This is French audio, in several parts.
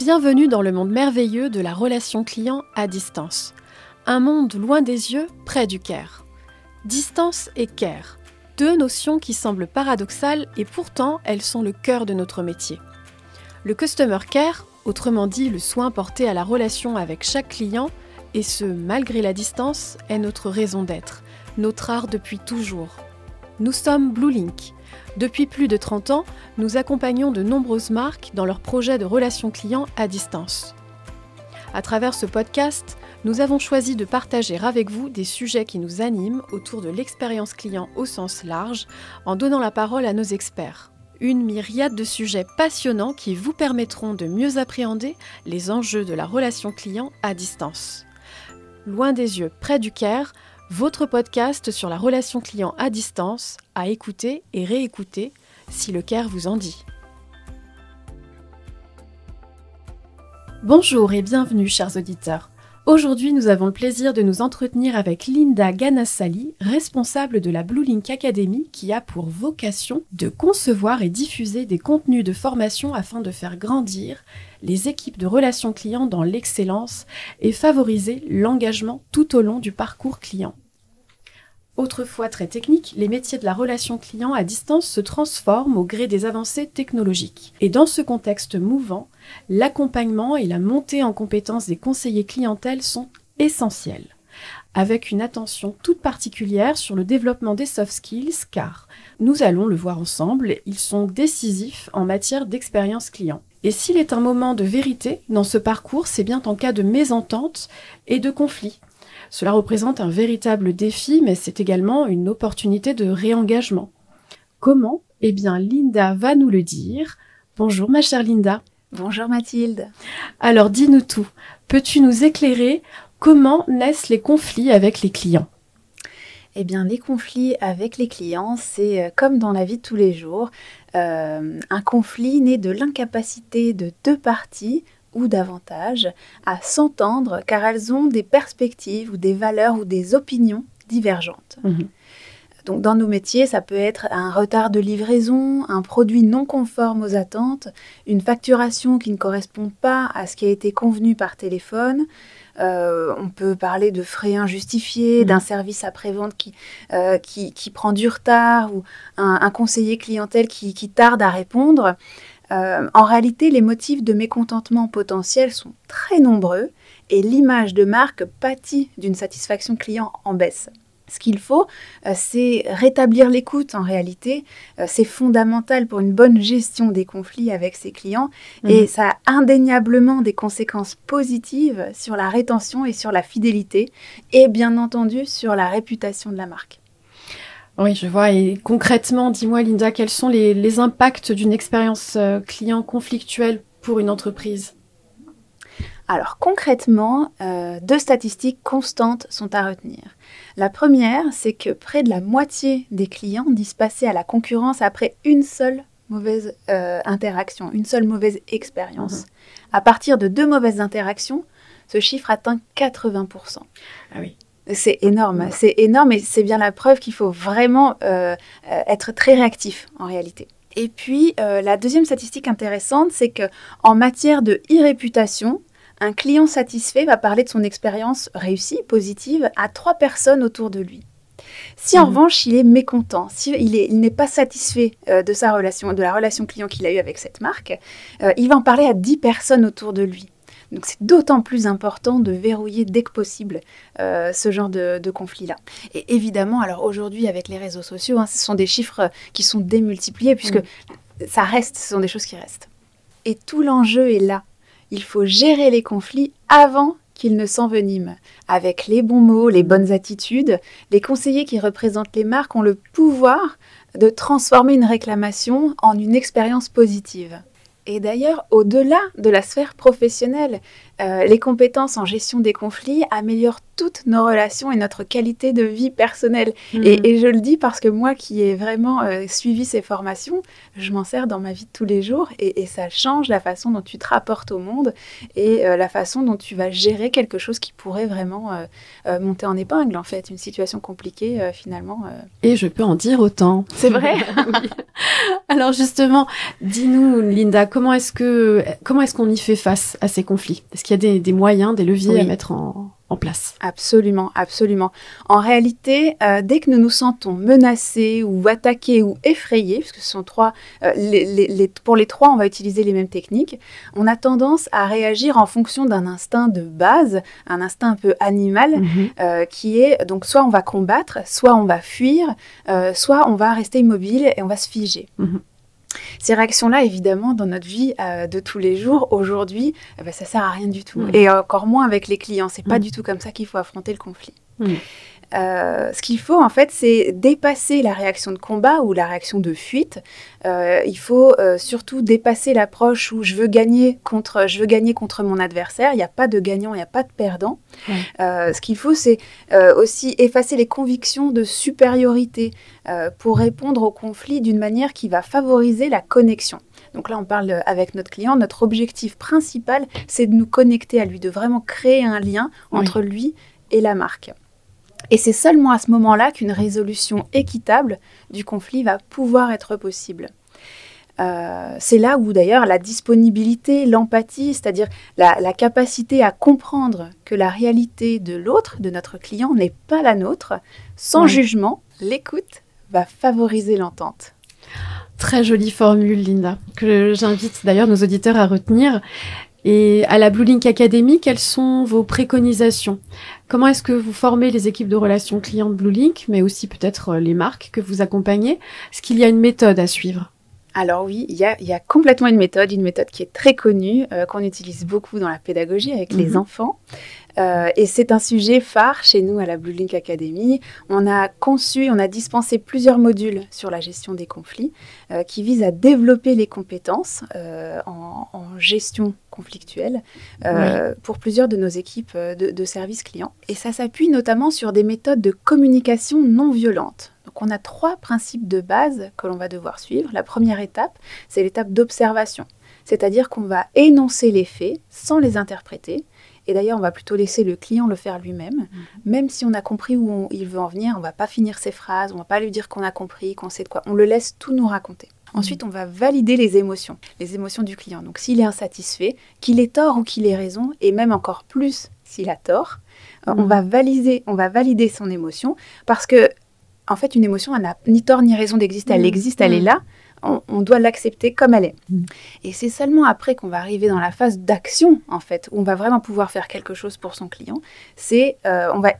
Bienvenue dans le monde merveilleux de la relation client à distance. Un monde loin des yeux, près du cœur. Distance et care, deux notions qui semblent paradoxales et pourtant elles sont le cœur de notre métier. Le customer care, autrement dit le soin porté à la relation avec chaque client, et ce malgré la distance, est notre raison d'être, notre art depuis toujours. Nous sommes Bluelink. Depuis plus de 30 ans, nous accompagnons de nombreuses marques dans leurs projets de relations clients à distance. À travers ce podcast, nous avons choisi de partager avec vous des sujets qui nous animent autour de l'expérience client au sens large, en donnant la parole à nos experts. Une myriade de sujets passionnants qui vous permettront de mieux appréhender les enjeux de la relation client à distance. Loin des yeux, près du cœur, votre podcast sur la relation client à distance, à écouter et réécouter si le cœur vous en dit. Bonjour et bienvenue chers auditeurs. Aujourd'hui nous avons le plaisir de nous entretenir avec Linda Ganassali, responsable de la Bluelink Academy qui a pour vocation de concevoir et diffuser des contenus de formation afin de faire grandir les équipes de relations clients dans l'excellence et favoriser l'engagement tout au long du parcours client. Autrefois très technique, les métiers de la relation client à distance se transforment au gré des avancées technologiques. Et dans ce contexte mouvant, l'accompagnement et la montée en compétences des conseillers clientèle sont essentiels, avec une attention toute particulière sur le développement des soft skills, car, nous allons le voir ensemble, ils sont décisifs en matière d'expérience client. Et s'il est un moment de vérité dans ce parcours, c'est bien en cas de mésentente et de conflit. Cela représente un véritable défi, mais c'est également une opportunité de réengagement. Comment ? Eh bien, Linda va nous le dire. Bonjour ma chère Linda. Bonjour Mathilde. Alors, dis-nous tout. Peux-tu nous éclairer comment naissent les conflits avec les clients ? Eh bien, les conflits avec les clients, c'est comme dans la vie de tous les jours. Un conflit naît de l'incapacité de deux parties ou davantage, à s'entendre car elles ont des perspectives ou des valeurs ou des opinions divergentes. Donc dans nos métiers, ça peut être un retard de livraison, un produit non conforme aux attentes, une facturation qui ne correspond pas à ce qui a été convenu par téléphone. On peut parler de frais injustifiés, d'un service après-vente qui prend du retard ou un conseiller clientèle qui tarde à répondre. En réalité, les motifs de mécontentement potentiel sont très nombreux et l'image de marque pâtit d'une satisfaction client en baisse. Ce qu'il faut, c'est rétablir l'écoute en réalité. C'est fondamental pour une bonne gestion des conflits avec ses clients et ça a indéniablement des conséquences positives sur la rétention et sur la fidélité et bien entendu sur la réputation de la marque. Oui, je vois. Et concrètement, dis-moi Linda, quels sont les impacts d'une expérience client conflictuelle pour une entreprise ? Alors concrètement, deux statistiques constantes sont à retenir. La première, c'est que près de la moitié des clients disent passer à la concurrence après une seule mauvaise interaction, une seule mauvaise expérience. À partir de 2 mauvaises interactions, ce chiffre atteint 80%. Ah oui. C'est énorme et c'est bien la preuve qu'il faut vraiment être très réactif en réalité. Et puis, la deuxième statistique intéressante, c'est qu'en matière de e-réputation, un client satisfait va parler de son expérience réussie, positive, à 3 personnes autour de lui. Si en revanche, il est mécontent, il n'est pas satisfait de la relation client qu'il a eue avec cette marque, il va en parler à 10 personnes autour de lui. Donc c'est d'autant plus important de verrouiller dès que possible ce genre de conflit-là. Et évidemment, alors aujourd'hui avec les réseaux sociaux, ce sont des chiffres qui sont démultipliés puisque ce sont des choses qui restent. Et tout l'enjeu est là. Il faut gérer les conflits avant qu'ils ne s'enveniment. Avec les bons mots, les bonnes attitudes, les conseillers qui représentent les marques ont le pouvoir de transformer une réclamation en une expérience positive. Et d'ailleurs, au-delà de la sphère professionnelle, Les compétences en gestion des conflits améliorent toutes nos relations et notre qualité de vie personnelle. Et je le dis parce que moi qui ai vraiment suivi ces formations, je m'en sers dans ma vie de tous les jours et ça change la façon dont tu te rapportes au monde et la façon dont tu vas gérer quelque chose qui pourrait vraiment monter en épingle, en fait, une situation compliquée finalement. Et je peux en dire autant. C'est vrai. Oui. Alors justement, dis-nous Linda, comment est-ce qu'on y fait face à ces conflits? Est-ce qu'il y a des moyens, des leviers à mettre en place? Absolument, absolument. En réalité, dès que nous nous sentons menacés ou attaqués ou effrayés, puisque ce sont trois, pour les trois, on va utiliser les mêmes techniques, on a tendance à réagir en fonction d'un instinct de base, un instinct un peu animal, qui est, donc soit on va combattre, soit on va fuir, soit on va rester immobile et on va se figer. Ces réactions-là, évidemment, dans notre vie de tous les jours, aujourd'hui, ça sert à rien du tout. Et encore moins avec les clients. C'est pas du tout comme ça qu'il faut affronter le conflit. Ce qu'il faut, en fait, c'est dépasser la réaction de combat ou la réaction de fuite. Il faut surtout dépasser l'approche où je veux gagner contre mon adversaire. Il n'y a pas de gagnant, il n'y a pas de perdant. Ce qu'il faut, c'est aussi effacer les convictions de supériorité pour répondre au conflit d'une manière qui va favoriser la connexion. Donc là, on parle avec notre client. Notre objectif principal, c'est de nous connecter à lui, de vraiment créer un lien entre lui et la marque. Et c'est seulement à ce moment-là qu'une résolution équitable du conflit va pouvoir être possible. C'est là où d'ailleurs la disponibilité, l'empathie, c'est-à-dire la capacité à comprendre que la réalité de l'autre, de notre client, n'est pas la nôtre, sans jugement, l'écoute va favoriser l'entente. Très jolie formule, Linda, que j'invite d'ailleurs nos auditeurs à retenir. Et à la Blue Link Academy, quelles sont vos préconisations? Comment est-ce que vous formez les équipes de relations clients de Blue Link, mais aussi peut-être les marques que vous accompagnez? Est-ce qu'il y a une méthode à suivre? Alors oui, il y a complètement une méthode qui est très connue, qu'on utilise beaucoup dans la pédagogie avec les enfants. Et c'est un sujet phare chez nous à la Blue Link Academy. On a dispensé plusieurs modules sur la gestion des conflits qui visent à développer les compétences en gestion conflictuelle pour plusieurs de nos équipes de service client. Et ça s'appuie notamment sur des méthodes de communication non violente. Donc on a 3 principes de base que l'on va devoir suivre. La première étape, c'est l'étape d'observation. C'est-à-dire qu'on va énoncer les faits sans les interpréter. Et d'ailleurs, on va plutôt laisser le client le faire lui-même. Même si on a compris où il veut en venir, on ne va pas finir ses phrases, on ne va pas lui dire qu'on a compris, qu'on sait de quoi. On le laisse tout nous raconter. Ensuite, on va valider les émotions du client. Donc s'il est insatisfait, qu'il ait tort ou qu'il ait raison, et même encore plus s'il a tort, on va valider son émotion parce que, en fait, une émotion, elle n'a ni tort ni raison d'exister. Elle existe, elle est là. On doit l'accepter comme elle est. Et c'est seulement après qu'on va arriver dans la phase d'action, en fait, où on va vraiment pouvoir faire quelque chose pour son client. On va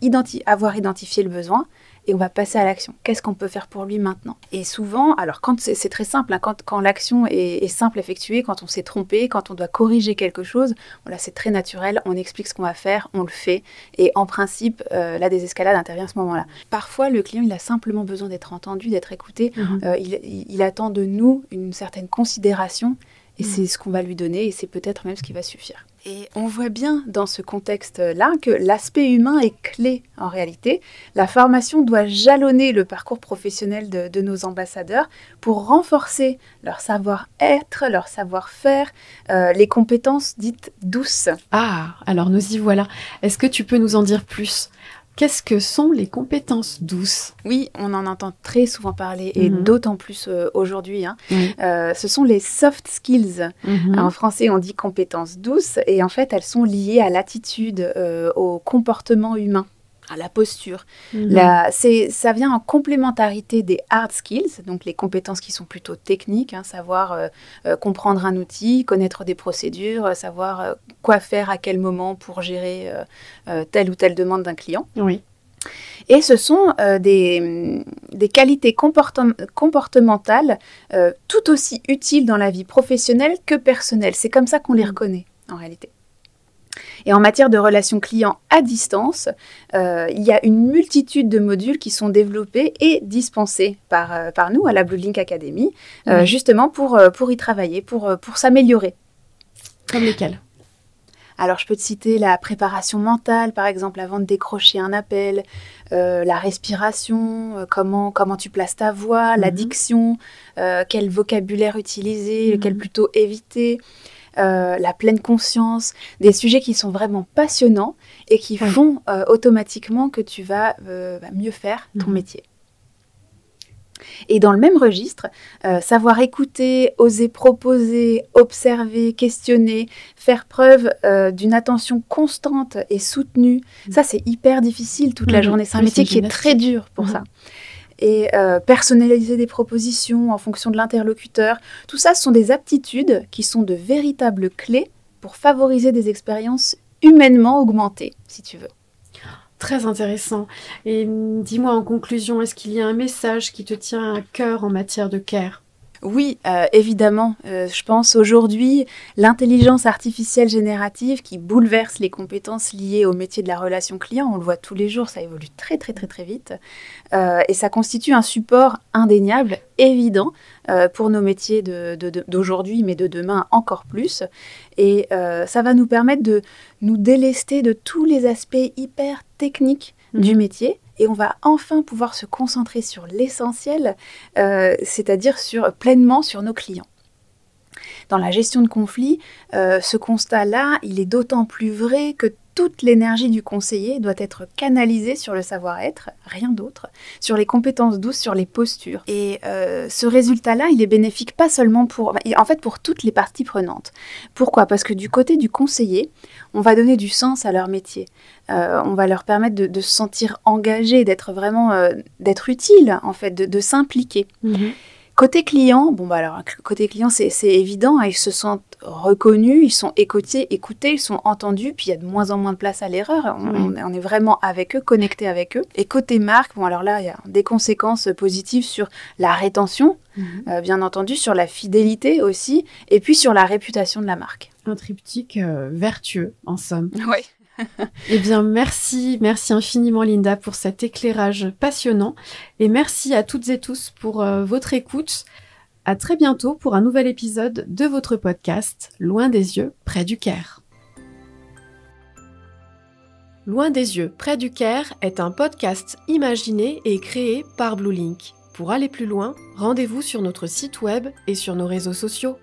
avoir identifié le besoin et on va passer à l'action. Qu'est-ce qu'on peut faire pour lui maintenant? Et souvent, alors quand c'est très simple, hein, quand l'action est simple à effectuer, quand on s'est trompé, quand on doit corriger quelque chose, voilà, c'est très naturel, on explique ce qu'on va faire, on le fait. Et en principe, la désescalade intervient à ce moment-là. Parfois, le client, il a simplement besoin d'être entendu, d'être écouté. Il attend de nous une certaine considération et c'est ce qu'on va lui donner et c'est peut-être même ce qui va suffire. Et on voit bien dans ce contexte-là que l'aspect humain est clé en réalité. La formation doit jalonner le parcours professionnel de nos ambassadeurs pour renforcer leur savoir-être, leur savoir-faire, les compétences dites douces. Ah, alors nous y voilà. Est-ce que tu peux nous en dire plus ? Qu'est-ce que sont les compétences douces ? Oui, on en entend très souvent parler et d'autant plus aujourd'hui. Ce sont les soft skills. En français, on dit compétences douces et en fait, elles sont liées à l'attitude, au comportement humain, à la posture. Ça vient en complémentarité des hard skills, donc les compétences qui sont plutôt techniques, savoir comprendre un outil, connaître des procédures, savoir quoi faire à quel moment pour gérer telle ou telle demande d'un client. Oui. Et ce sont des qualités comportementales tout aussi utiles dans la vie professionnelle que personnelle. C'est comme ça qu'on les reconnaît en réalité. Et en matière de relations clients à distance, il y a une multitude de modules qui sont développés et dispensés par nous à la Blue Link Academy, justement pour y travailler, pour s'améliorer. Comme lesquels ? Alors je peux te citer la préparation mentale, par exemple, avant de décrocher un appel, la respiration, comment tu places ta voix, la diction, quel vocabulaire utiliser, lequel plutôt éviter, la pleine conscience, des sujets qui sont vraiment passionnants et qui font automatiquement que tu vas mieux faire ton métier. Et dans le même registre, savoir écouter, oser proposer, observer, questionner, faire preuve d'une attention constante et soutenue, ça c'est hyper difficile toute la journée. C'est un métier qui est très dur pour ça. Et personnaliser des propositions en fonction de l'interlocuteur, tout ça, ce sont des aptitudes qui sont de véritables clés pour favoriser des expériences humainement augmentées, si tu veux. Très intéressant. Et dis-moi en conclusion, est-ce qu'il y a un message qui te tient à cœur en matière de care ? Oui, évidemment. Je pense aujourd'hui, l'intelligence artificielle générative qui bouleverse les compétences liées au métier de la relation client, on le voit tous les jours, ça évolue très très très très vite. Et ça constitue un support indéniable, évident, pour nos métiers d'aujourd'hui, mais de demain encore plus. Et ça va nous permettre de nous délester de tous les aspects hyper techniques du métier. Et on va enfin pouvoir se concentrer sur l'essentiel, c'est-à-dire pleinement sur nos clients. Dans la gestion de conflits, ce constat-là, il est d'autant plus vrai que toute l'énergie du conseiller doit être canalisée sur le savoir-être, rien d'autre, sur les compétences douces, sur les postures. Et ce résultat-là, il est bénéfique pas seulement pour toutes les parties prenantes. Pourquoi ? Parce que du côté du conseiller, on va donner du sens à leur métier. On va leur permettre de se sentir engagés, d'être d'être utile, en fait, de s'impliquer. Côté client, côté client, c'est évident, hein, ils se sentent reconnus, ils sont écoutés, ils sont entendus, puis il y a de moins en moins de place à l'erreur, on est vraiment avec eux, connectés avec eux. Et côté marque, alors là, il y a des conséquences positives sur la rétention, bien entendu, sur la fidélité aussi, et puis sur la réputation de la marque. Un triptyque vertueux, en somme. Oui. Eh bien, merci infiniment Linda pour cet éclairage passionnant et merci à toutes et tous pour votre écoute. À très bientôt pour un nouvel épisode de votre podcast Loin des yeux, près du Caire. Loin des yeux, près du Caire est un podcast imaginé et créé par Bluelink. Pour aller plus loin, rendez-vous sur notre site web et sur nos réseaux sociaux.